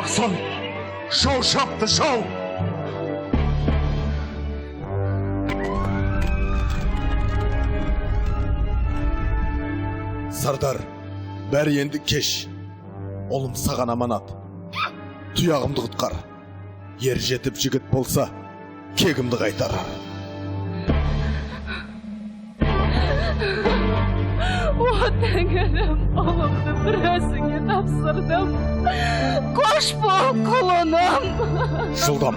Бақсан, шау шапты, шау! Сардар, бәрі енді кеш. Олым саған аманат. Тұяғымды құтқар. Ер жетіп жігіт болса, кегімді қайтар. О, тәңірім, ұлымды бірәсіңе тапсырдым. Қош бол, құлыным. Жылдам,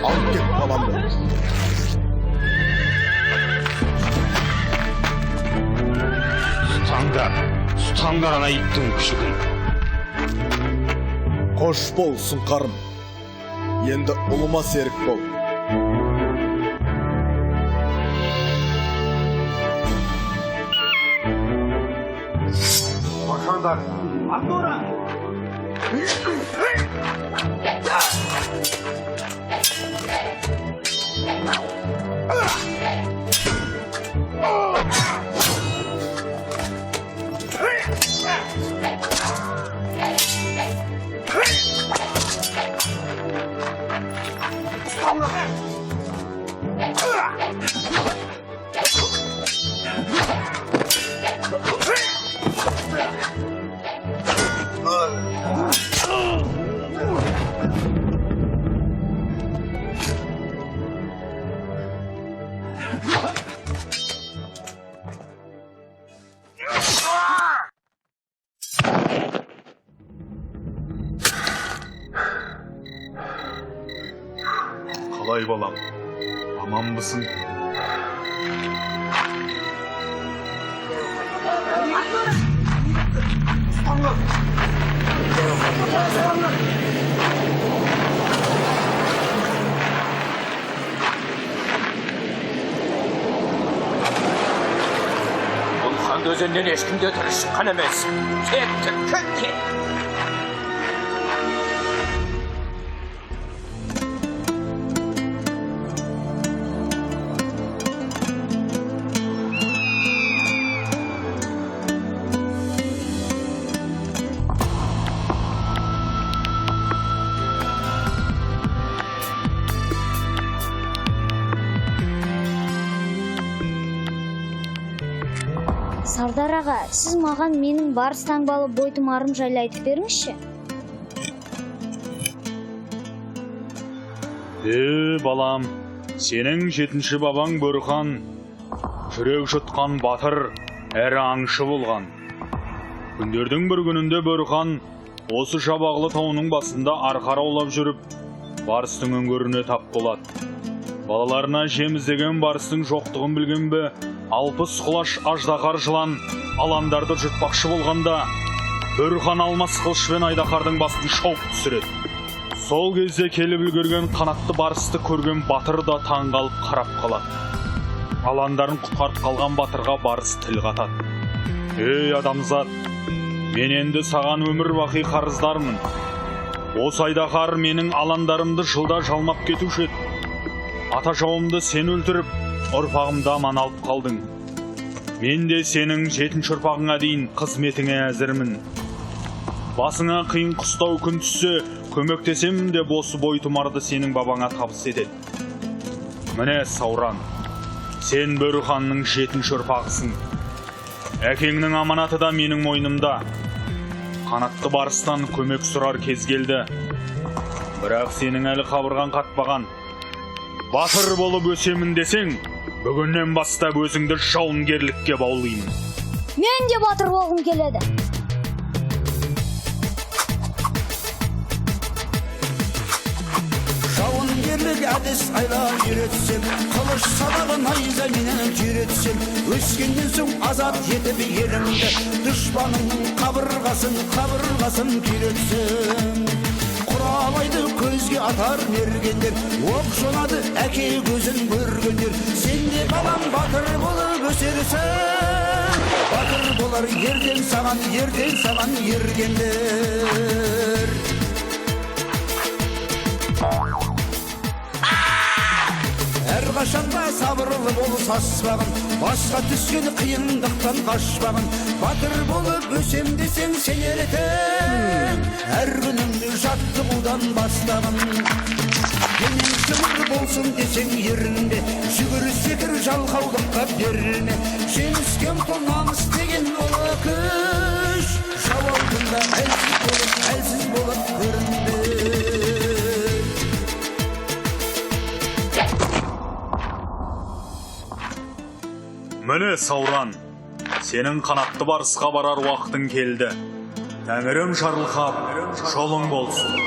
алып кет баламды. Тұтаңдар ана иттің күшігін. Қош бол, сұңқарым. Енді ұлыма серік бол. Бақандар, Андора! Қалай балам, аман мısın? Бұл хан өзеннен ешкімде тірі шыққан емес. Кет. Сардар аға, сіз маған менің барыс таңбалы бойтұмарым жайлы айтып беріңізші. Балам, сенің жетінші бабаң Бөріхан, жүрек жұтқан батыр, әрі аңшы болған. Күндердің бір күнінде Бөріхан осы Шабағлы тауының басында арқар аулап жүріп, барыстың өңгөріне тап болады. Балаларына жем іздеген барыстың жоқтығын білген бе, алпыс құлаш аждақар жылан аландарды жұтпақшы болғанда, Бөріхан алмас қылышпен айдақардың басын шауып түсіреді. Сол кезде келіп үлгерген қанатты барысты көрген батыр да таңғалып қарап қалады. Аландарын құтқарып қалған батырға барыс тіл қатады. Ей адамзат, мен енді саған өмір бақи қарыздармын. Осы айдақар менің аландарымды жылда жалмап кетуші еді. Ата жауымды сен өлтіріп, ұрпағымды аман алып қалдың. Мен де сенің жетінші ұрпағыңа дейін қызметіңе әзірмін. Басыңа қиын қыстау күн түссе, көмектесем де осы бойтұмарды сенің бабаңа табыс етеді. Міне Сауран, сен Бөріханның жетінші ұрпағысың. Әкеңнің аманаты да менің мойнымда. Қанатты барыстан көмек сұрар кез келді. Бірақ сенің әлі қабырған қатпаған. Батыр болып өсемін десең, бүгіннен бастап өзіңді жауынгерлікке баулаймын. Мен де батыр болғым келеді. Жауынгерлік әдіс айлап үйретсем, қылыш сабағы найза менен түйретсем, өскеннен соң азат етіп елімді, дұшпанымның қабырғасын күйретсем. Құралайды көзге атар мергендер, оқ жонады әке көзін көргендер. Сен де балам батыр болып өсерсің, батыр болар ертең саған ергендер. Әрқашанда сабыр сабырлы бол саспағын, басқа түскен қиындықтан қашпағын. Батыр болып өсем десең сен ертең, әр күніңді жаттығудан бастағын. Денең шымыр болсын десең ерінде, жүгір секір жалқаулыққа берілме. Жеңіске ұмтыл намыс деген ол күш, жау алдында әлсіз болып көрінбе. Міне Сауран, сенің қанатты барысқа барар уақытың келді. Тәңірім шарлықап, жолың болсын.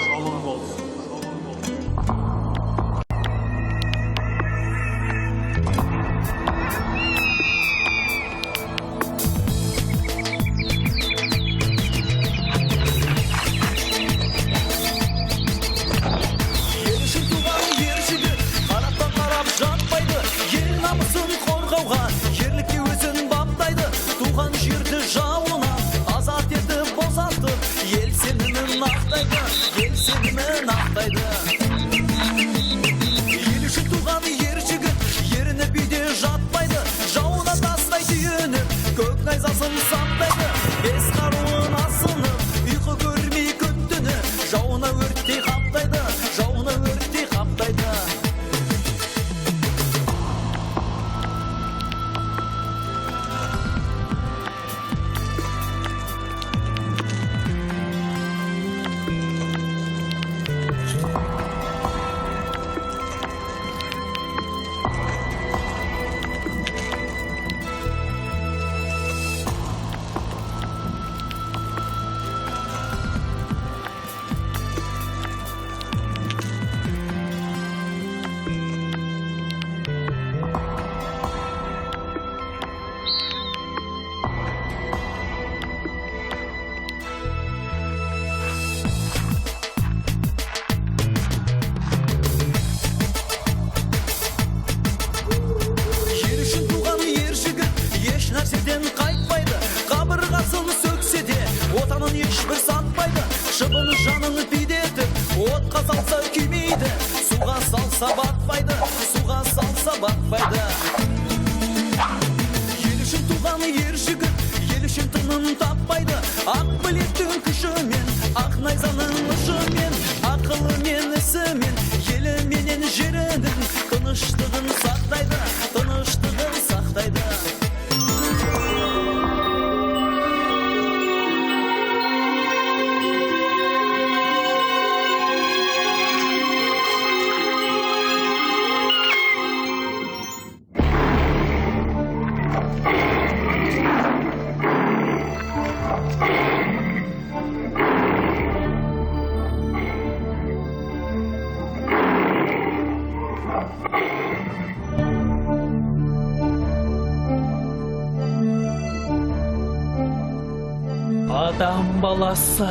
Адам баласы,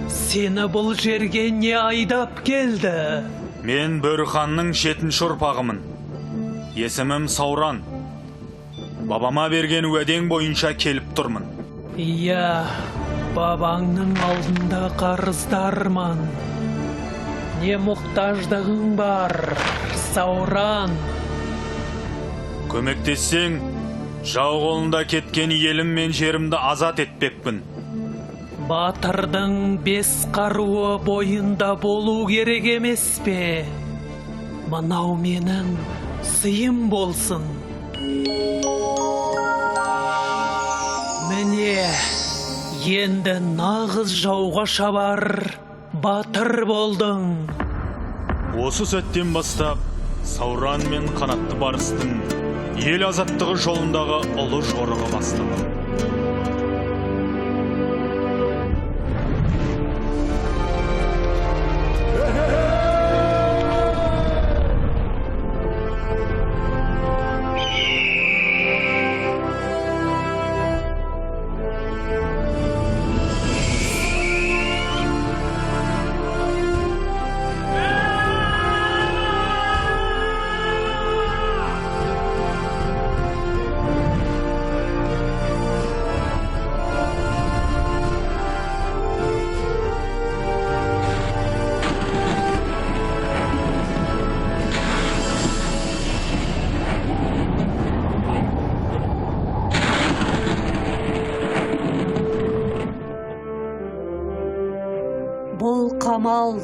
сені бұл жерге не айдап келді? Мен Бөрханның 7-ші ұрпағымын. Есімім Сауран. Бабама берген уәдең бойынша келіп тұрмын. Иә, бабаңның алдында қарыздармын. Не мұқтаждығың бар, Сауран? Көмектессең, жау қолында кеткен елім мен жерімді азат етпекпін. Батырдың 5 қаруы бойында болу керек емес пе? Мынау менің сыйым болсын. Міне, енді нағыз жауға шабар батыр болдың. Осы сәттен бастап, Сауран мен қанатты барыстың ел азаттығы жолындағы ұлы жорығы басталды. Бұл қамал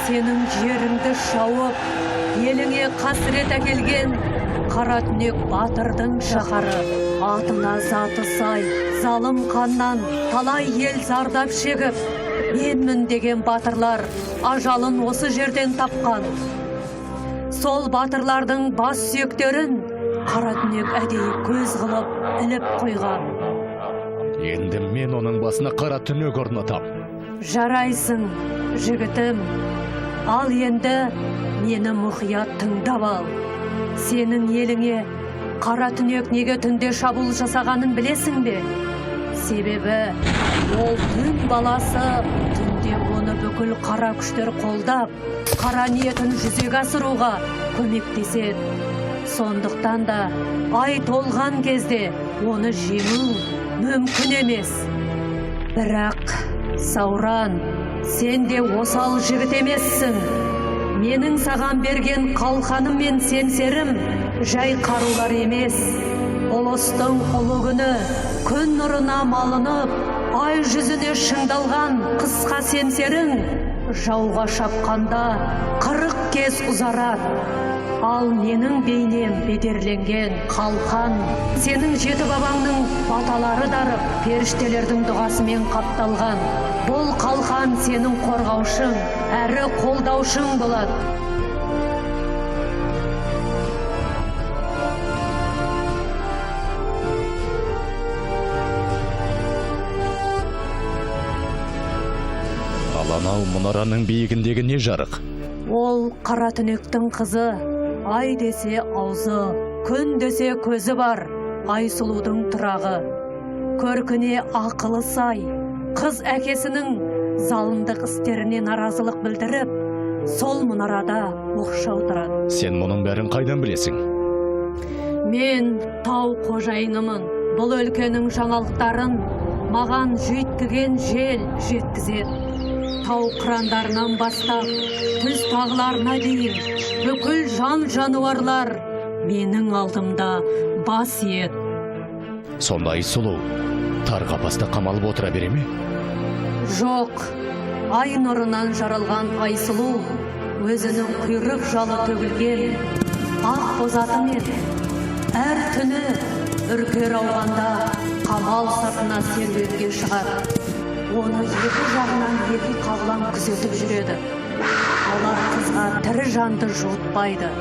сенің жеріңді шауып, еліңе қасірет әкелген қара түнек батырдың шаһары. Атына заты сай, залым қаннан талай ел зардап шегіп, менмін деген батырлар ажалын осы жерден тапқан. Сол батырлардың бас сүйектерін қара түнек әдейі көз қылып іліп қойған. Енді мен оның басына қара түнек орнатам. Жарайсың, жігітім. Ал енді мені мұқият тыңдап ал. Сенің еліңе қара түнек неге түнде шабуыл жасағанын білесің бе? Себебі ол түн баласы, түнде оны бүкіл қара күштер қолдап, қара ниетін жүзеге асыруға көмектеседі. Сондықтан да ай толған кезде оны жеңу мүмкін емес. Бірақ Сауран, сен де осал жігіт емессің. Менің саған берген қалқаным мен сенсерім жай қарулар емес. Ұлыстың ұлы күні, күн нұрына малынып, ай жүзіне шыңдалған қысқа сенсерің жауға шапқанда 40 кез ұзарады. Ал менің бейнем бедерленген қалқан, сенің жеті бабаңның баталары дарып, періштелердің дұғасымен қапталған. Бұл қалқан сенің қорғаушың, әрі қолдаушың болады. Ал анау мұнараның биігіндегі не жарық? Ол қара түнектің қызы, ай десе аузы, күн десе көзі бар, ай сұлудың тұрағы. Көркіне ақылы сай, қыз әкесінің залымдық істеріне наразылық білдіріп, сол мұнарада оқшау тұрады. Сен мұның бәрін қайдан білесің? Мен тау қожайынымын. Бұл өлкенің жаңалықтарын маған жүйткіген жел жеткізеді. Тау қырандарынан бастап, түз тағыларына дейін, бүкіл жан жануарлар менің алдымда бас иет. Сондай сұлу, тар қапаста қамалып отыра бере ме? Жоқ, ай нұрынан жаралған Айсұлу өзінің құйрық жалы төгілген ақ бозатымен әр түні үркер ауғанда қамал сыртына серуенге шығады. Оны екі жағынан екі қағлан күзетіп жүреді. Олар қызға тірі жанды жуытпайды.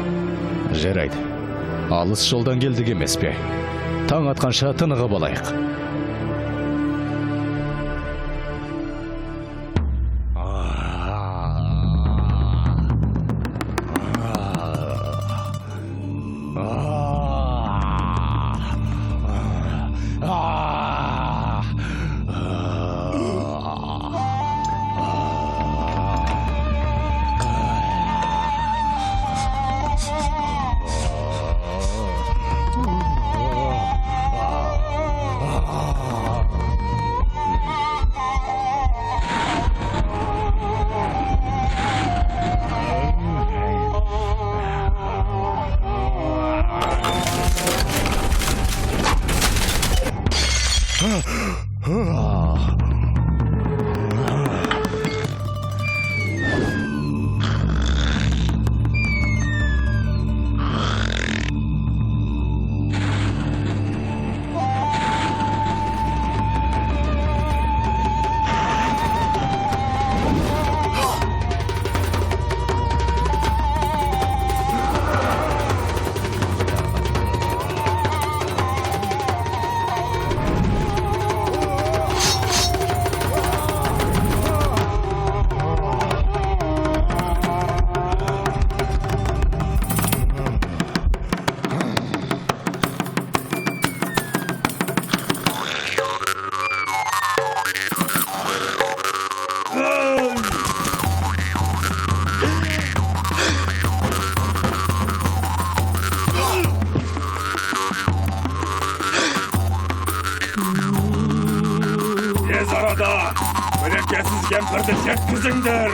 Жарайды. Алыс жолдан келдік емес пе? Таң атқанша тынығып алайық. Tez arada mülekesiz kempirdi жеткізіңдер.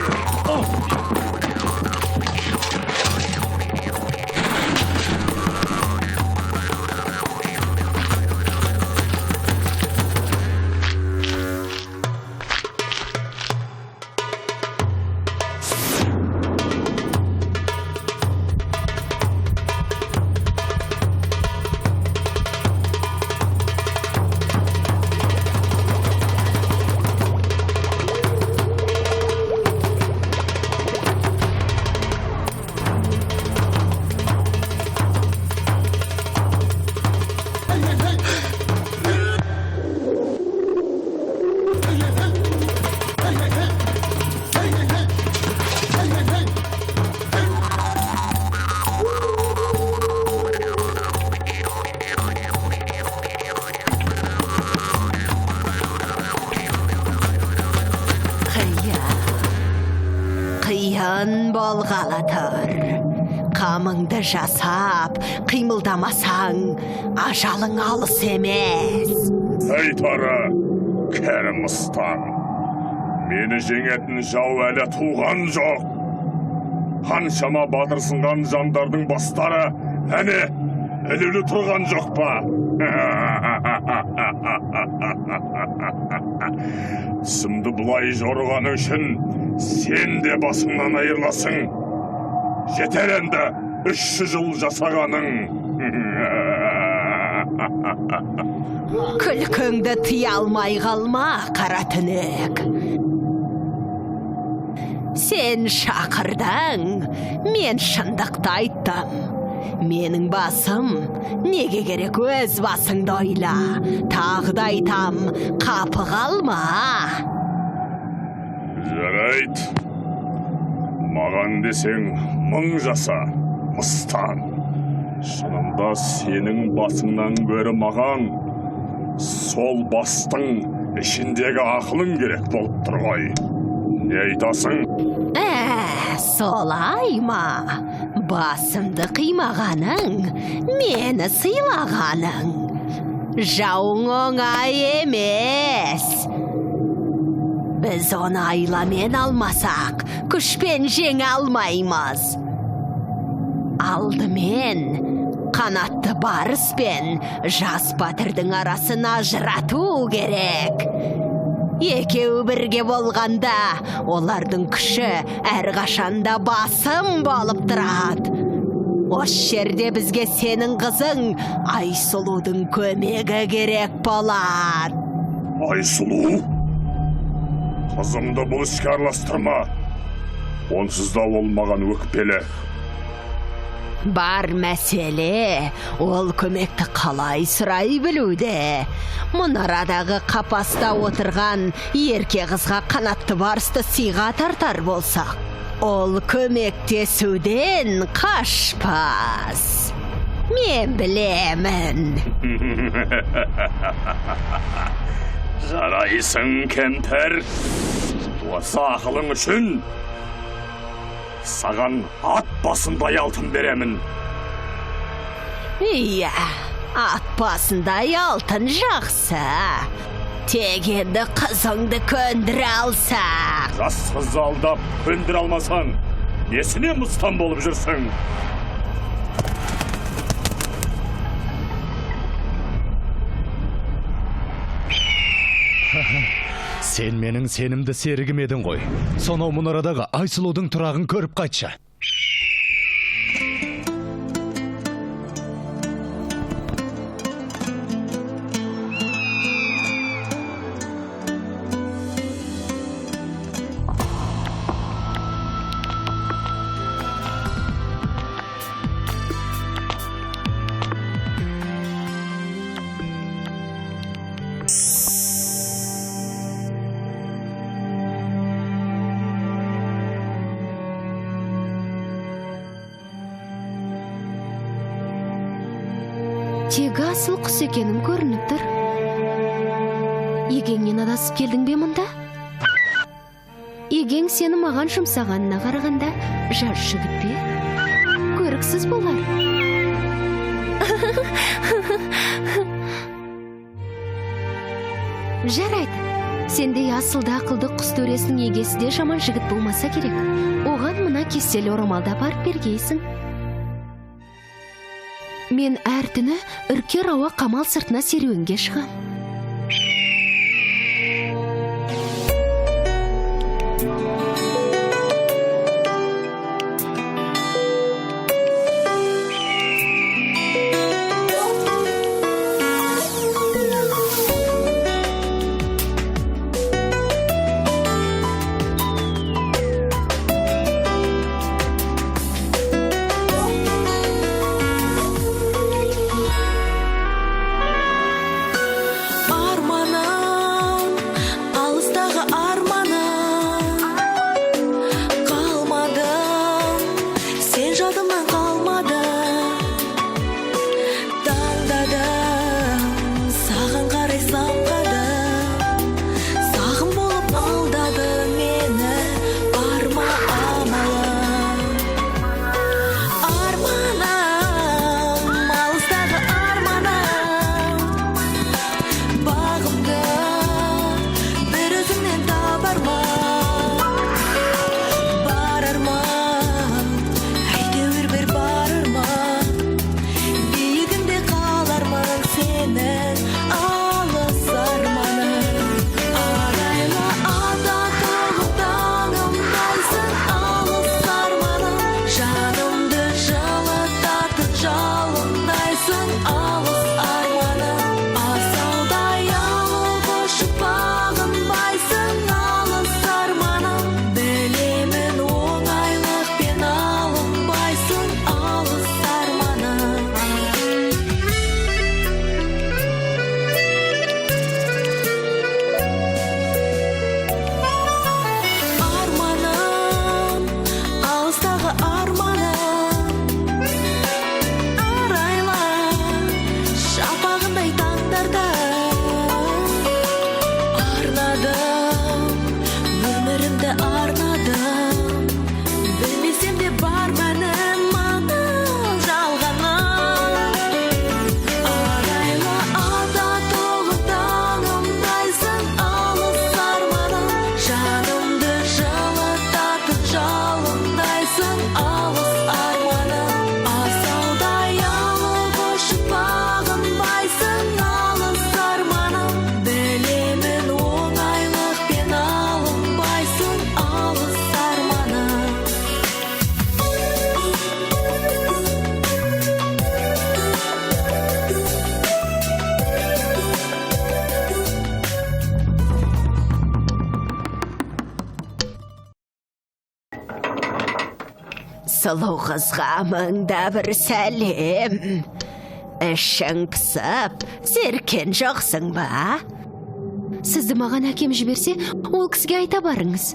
қиын болғалы тұр. Қамыңды жасап, қимылдамасаң, ажалың алыс емес. Ей Тары, кәрім ұстан, мені жеңетін жау әлі туған жоқ. Қаншама батырсынған жандардың бастары әне ілулі тұрған жоқ па? Сымды бұлай жорғаны үшін сен де басыңнан айырыласың. Жетер енді 300 жыл жасағаның. Күлкіңді тыя алмай қалма, қара түнек. Сен шақырдың, мен шындықты айттым. Менің басым, неге керек өз басыңды ойла. Тағы да айтам, қапы қалма. Жарайт. Маған десең мың жаса, мыстан. Шынында сенің басыңнан гөрі маған сол бастың ішіндегі ақылың керек болып тұр ғой. Не айтасың? Солай ма? Басымды қимағаның, мені сыйлағаның. Жауың оңай емес. Біз оны айламен алмасақ, күшпен жеңе алмаймыз. Алдымен қанатты барыс пен жас батырдың арасын ажырату керек. Екеуі бірге болғанда, олардың күші әрқашанда басым болып тұрады. Осы жерде бізге сенің қызың Айсұлудың көмегі керек болады. Айсұлу? Қызымды бұл іске араластырма. Онсыз да ол маған өкпелі. Бар мәселе, ол көмекті қалай сұрай білуде. Мұнарадағы қапаста отырған ерке қызға қанатты барысты сыйға тартар болсақ, ол көмектесуден қашпас. Мен білемін. Жарайсың, кемпір. Осы ақылың үшін саған ат басындай алтын беремін. Иә, ат басындай алтын жақсы. Тек енді қызыңды көндіре алсақ. Жас қызды алдап көндіре алмасаң, несіне мұстан болып жүрсің? Сен менің сенімді серігім едің ғой. Сонау мұнарадағы Айсұлудың тұрағын көріп қайтшы. Тегі асыл құс екенің көрініп тұр. Егеңнен адасып келдің бе мұнда? Егең сені маған жұмсағанына қарағанда жас жігіт пе? Көріксіз болар. Жарайды. Сендей асылды ақылды құс төресінің егесі де жаман жігіт болмаса керек. Оған мына кестелі орамалда барып бергейсің. Мен әр түні үркер ауа қамал сыртына серуенге шығам. Сұлу қызға мыңда бір сәлем. Ішің пысып, серкен жоқсың ба? Сізді маған әкем жіберсе, ол кісіге айта барыңыз.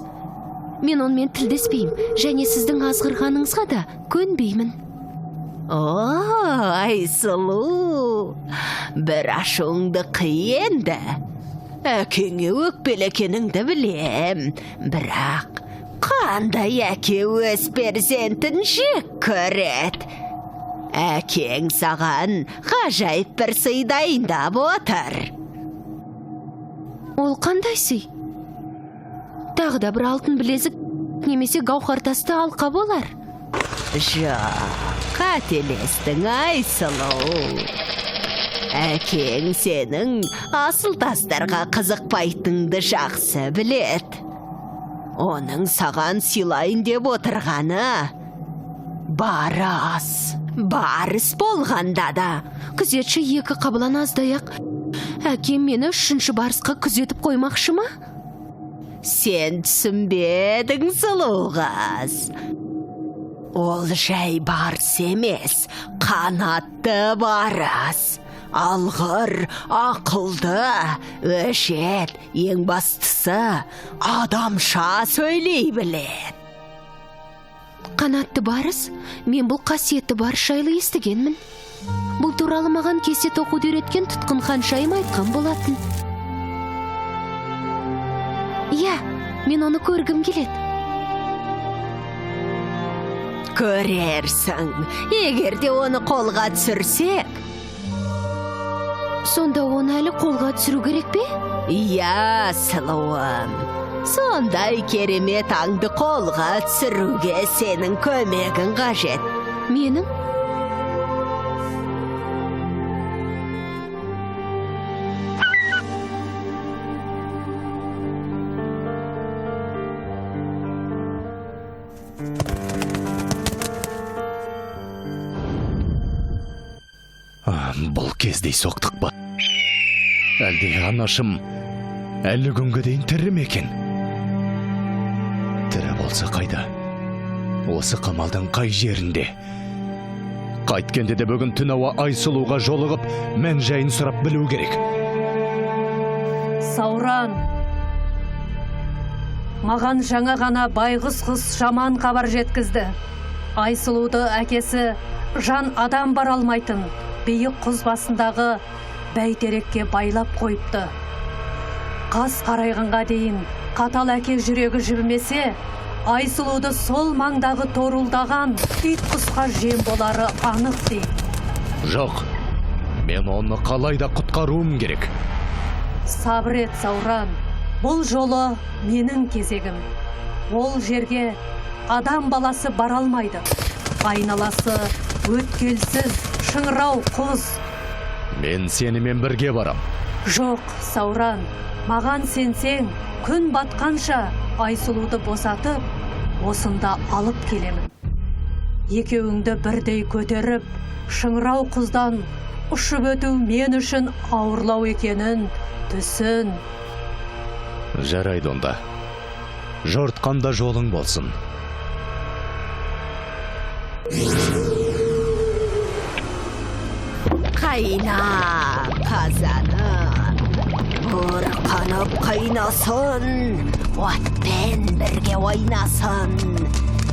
Мен онымен тілдеспеймін, және сіздің азғырғаныңызға да көнбеймін. О, Айсұлу, бір ашуыңды қиенді. Әкеңе өкпелекеніңді білем, бірақ қандай әке өз перзентін жек көреді. Әкең саған ғажайып бір сый дайындап отыр. Ол қандай сый? Тағы да бір алтын білезік немесе гауһартасты алқа болар. Жоқ, қателестің, Айсұлу. Әкең сенің асыл тастарға қызықпайтынды жақсы білет. Оның саған сыйлайын деп отырғаны барыс болғанда да. Күзетші екі қабылан аздаяқ. Әкем мені 3-ші барысқа күзетіп қоймақшы ма? Сен түсінбедің, сұлу қыз. Ол жай барыс емес, қанатты барыс. Алғыр, ақылды, өшет, ең бастысы, адамша сөйлей білет. Қанатты барыс, мен бұл қасиетті барыс жайлы естігенмін. Бұл туралы маған кесет оқуды үйреткен тұтқын ханшайым айтқан болатын. Иә, мен оны көргім келеді. Көрерсің, егерде оны қолға түсірсек. Сонда оны әлі қолға түсіру керек пе? Иә, сұлуым. Сондай керемет аңды қолға түсіруге сенің көмегің қажет. Менің? Бұл кездей соқтық па? Әлде анашым әлі күнге дейін тірі ме екен? Тірі болса қайда? Осы қамалдың қай жерінде? Қайткенде де бүгін түн ауа Айсұлуға жолығып, мән жайын сұрап білу керек. Сауран, маған жаңа ғана байғұс қыз жаман хабар жеткізді. Айсұлуды әкесі жан адам бар алмайтын биік құз басындағы бәйтерекке байлап қойыпты. Қас қарайғанға дейін қатал әке жүрегі жібімесе, Айсұлуды сол маңдағы торулдаған ит құсқа жем болары анық дейді. Жоқ, мен оны қалай да құтқаруым керек. Сабыр ет, Сауран, бұл жолы менің кезегім. Ол жерге адам баласы бара алмайды. Айналасы өткелсіз шыңырау құз. Мен сенімен бірге барам. Жоқ, Сауран, маған сенсең, күн батқанша Айсұлуды босатып, осында алып келемін. Екеуіңді бірдей көтеріп, шыңырау құздан ұшып өту мен үшін ауырлау екенін түсін. Жарайды онда. Жортқанда жолың болсын. Қайна, қазаны, бұрқанып қайнасын, отпен бірге ойнасын,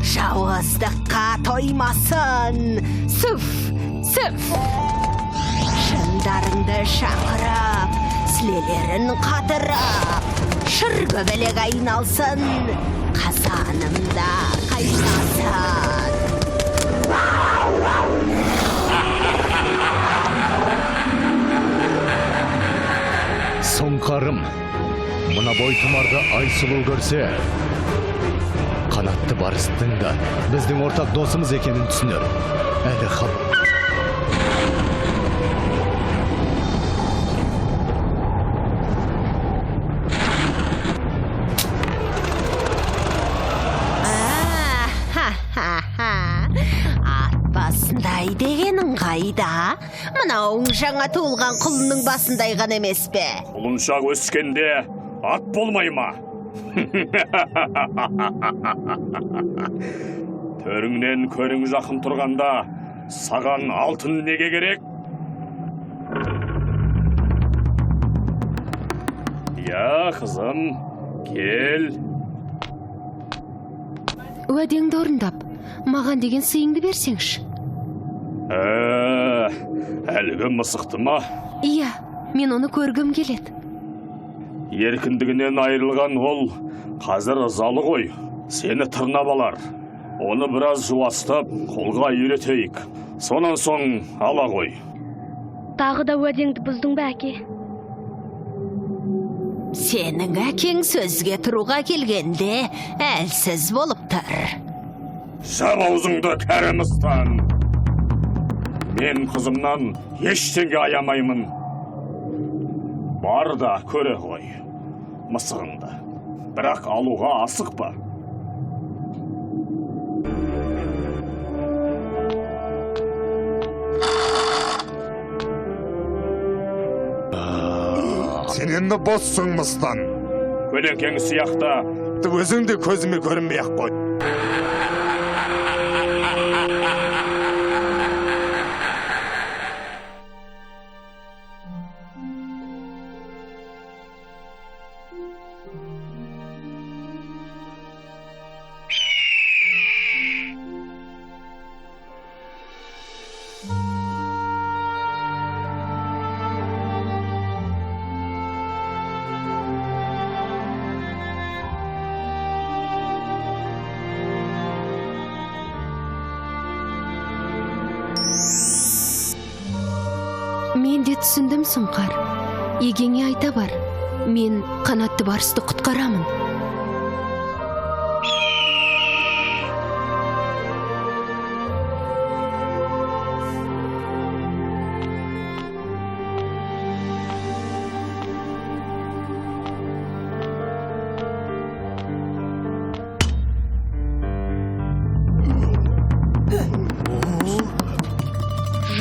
жауыздыққа тоймасын, сүф, сүф. Шындарыңды шақырып, сілелерін қатырып, шыргөбелек айналсын, қазанымда қайнасын. Сұңқарым, мұна бойтұмарды Айсұлу көрсе, қанатты барыстың да біздің ортақ досымыз екенін түсінер. Әлі хал. Ат басындай дегенің қайда? Мынау жаңа туылған құлынның басындай ғана емес пе? Құлыншақ өскенде ат болмай ма? Төріңнен көрің жақын тұрғанда, саған алтын неге керек? Я, қызым, кел. Уәдеңді орындап, маған деген сыйыңды берсеңші. Әлгі мысықты ма? Иә, мен оны көргім келеді. Еркіндігінен айырылған ол қазір ызалы ғой. Сені тырнап алар. Оны біраз жуастап, қолға үйретейік. Сонан соң ала ғой. Тағы да уәдеңді бұздың ба, әке? Сенің әкең сөзге тұруға келгенде әлсіз болып тұр. Жап аузыңды, кәрімістан! Мен қызымнан ештеңе аямаймын. Бар да көре ғой мысығыңды. Бірақ алуға асықпа. Сен енді боссың мыстан. Көлеңкең сияқта. Өзің де көзіме көрінбей-ақ қой. Мен де түсіндім сұңқар. Егеңе айта бар. Мен қанатты барысты құтқарамын.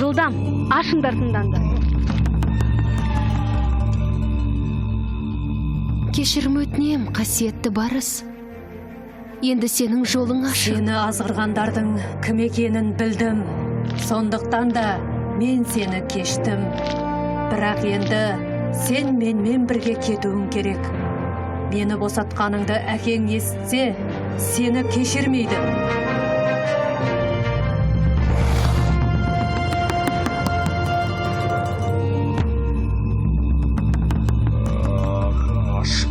Жылдам, ашыңдар тыңданды. Кешірім өтінем, қасиетті барыс. Енді сенің жолың ашық. Сені азғырғандардың кім екенін білдім. Сондықтан да мен сені кештім. Бірақ енді сен менімен бірге кетуің керек. Мені босатқаныңды әкең естісе, сені кешірмейді.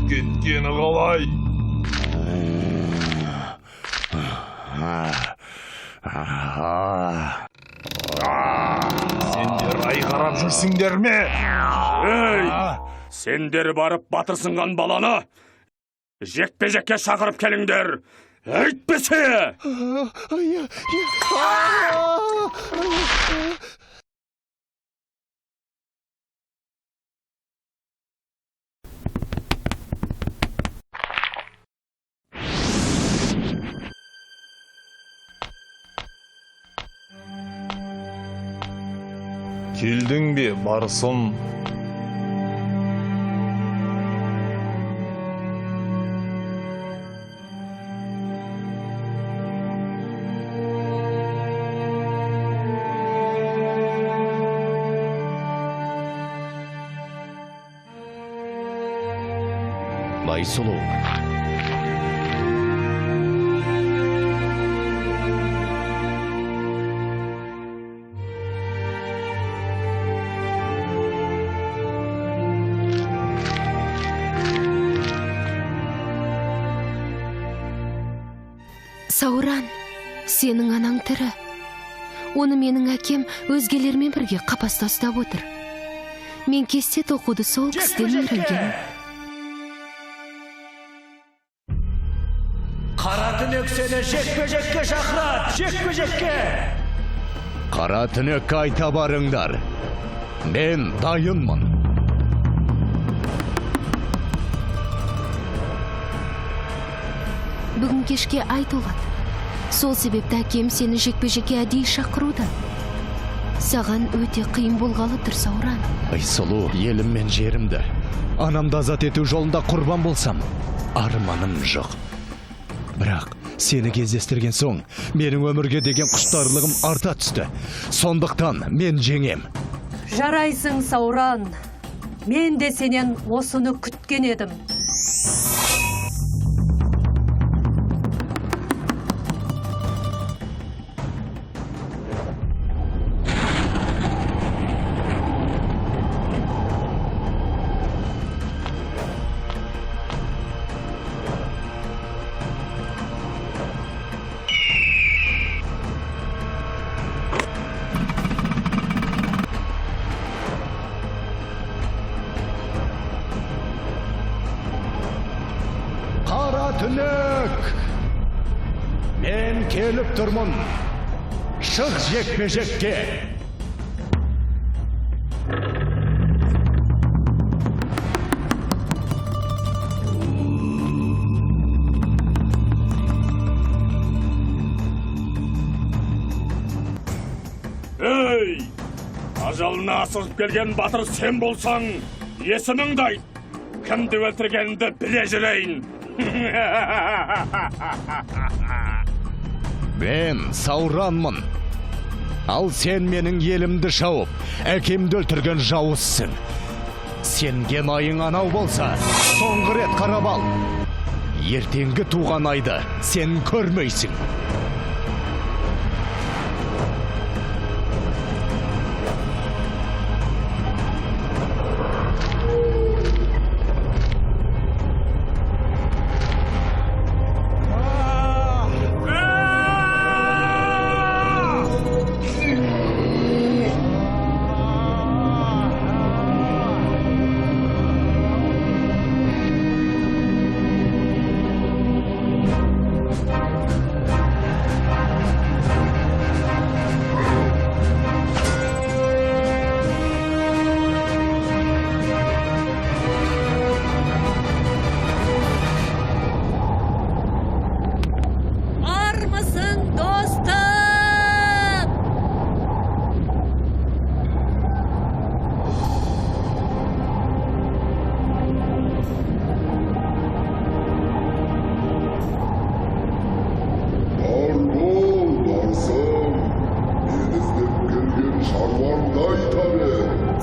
Кеткені қалай? Сендер ай қарап жүрсіңдер ме? Ей! Сендер барып батырсынған баланы жекпе-жекке шақырып келіңдер. Әйтпесе! Келдің бе, барысым? Байсұлу. Сауран, сенің анаң тірі. Оны менің әкем өзгелермен бірге қапаста ұстап отыр. Мен кесте тоқуды сол кісіден үйренген. Қара түнек сені жекпе-жекке шақырады, жекпе-жекке! Қара түнекке айта барыңдар. Мен дайынмын. Бүгін кешке айт олады. Сол себепті әкем сені жекпе-жекке әдейі шақыруда. Саған өте қиын болғалы тұр, Сауран. Айсұлу, елім мен жерімді анамды азат ету жолында құрбан болсам, арманым жоқ. Бірақ Сені кездестірген соң, менің өмірге деген құштарлығым арта түсті. Сондықтан мен жеңем. Жарайсың, Сауран. Мен де сенен осыны күткен едім. Қара түнек! Мен келіп тұрмын. Шық жекпе-жекке! Ей! Ажалына асығып келген батыр сен болсаң, есіміңді айт. Кімді өлтіргенімді біле жүрейін. Мен Сауранмын. Ал сен менің елімді шауып, әкемді өлтірген жауызсың. Сенген айың анау болса, соңғы рет қарап ал. Ертеңгі туған айды сен көрмейсің.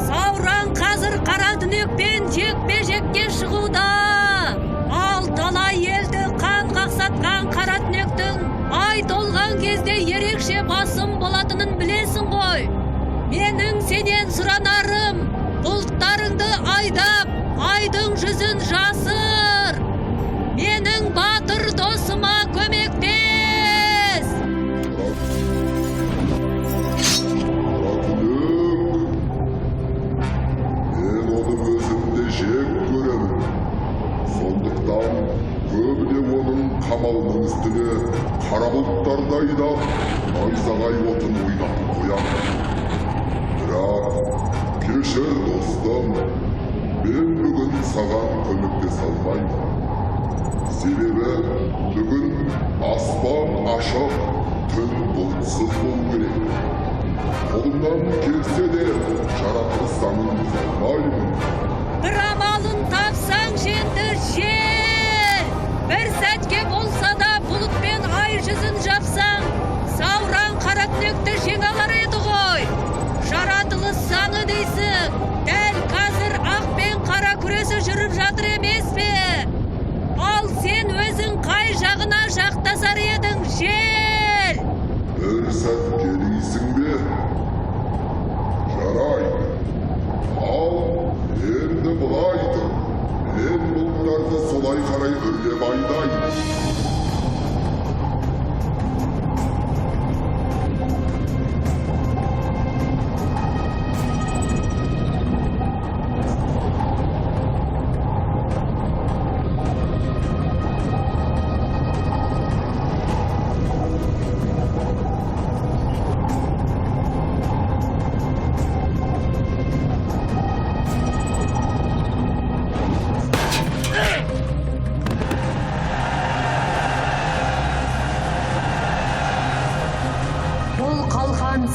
Сауран қазір қара түнекпен жекпе-жекке шығуда. Ал талай елді қан қақсатқан қара түнектің ай толған кезде ерекше басым болатынын білесің ғой. Менің сенен сұранарым, бұлттарыңды айдап, айдың жүзін жасыр. Менің батыр досыма көмектес. Қамалының үстіне қара бұлттардай да найзағай отын ойнатып қоямын. Бірақ кешір достым, мен бүгін саған көмектесе алмаймын. Себебі бүгін аспан ашық, түн бұлтсыз болу керек. Қолымнан келсе де жаратылыстанын бұза алмаймын. Бір амалын тапсаң енді жер. Бір сәтке болса да бұлытпен ай жүзін жапсаң, Сауран қара түнекті жеңе алар еді ғой. Жаратылыс заңы дейсің, дәл қазір ақ пен қара күресі жүріп жатыр емес пе? Ал сен өзің қай жағына жақтасар едің, жел? Бір сәтке дейсің бе? Жарайды. Ал енді былай тұр. Мен бұлттарды солай қарай үрлеп айдаймын.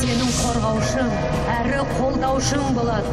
Сенің қорғаушың, әрі қолдаушың болады.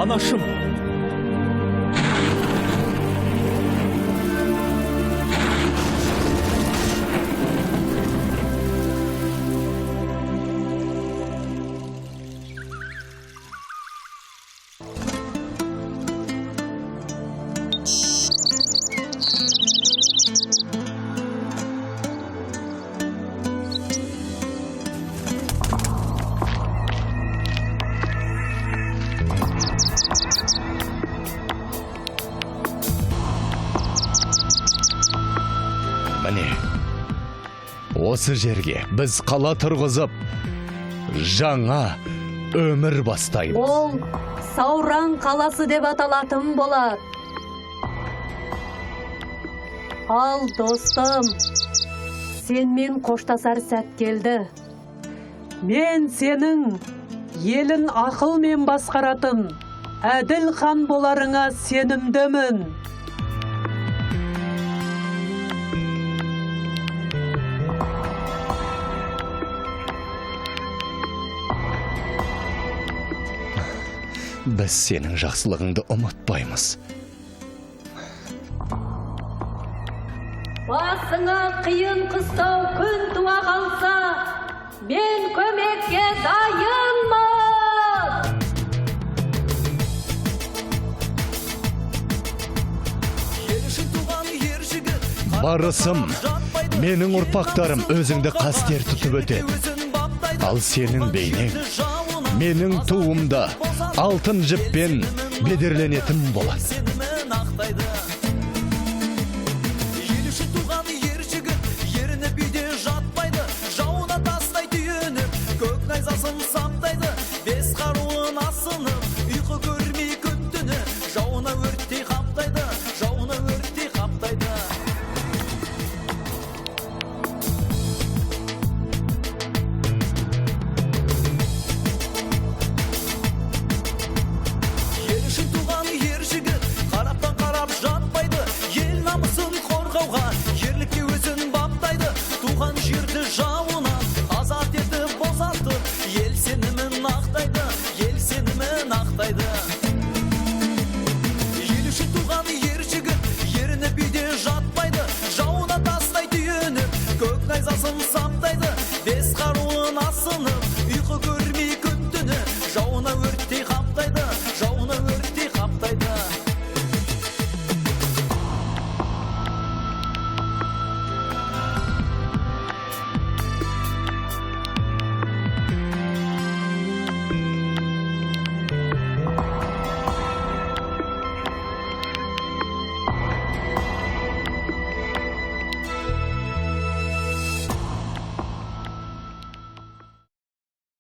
анашым. Міне, осы жерге біз қала тұрғызып, жаңа өмір бастаймыз. Ол Сауран қаласы деп аталатын болады. Ал достым, сенмен қоштасар сәт келді. Мен сенің елін ақылмен басқаратын әділ хан боларыңа сенімдімін. Біз сенің жақсылығыңды ұмытпаймыз. Басыңа қиын қыстау күн туа қалса, мен көмекке дайынмын. Барысым, менің ұрпақтарым өзіңді қастер тұтып өтеді. Ал сенің бейнең, менің туымда алтын жіппен бедерленетін болады. Ел сенімін ақтайды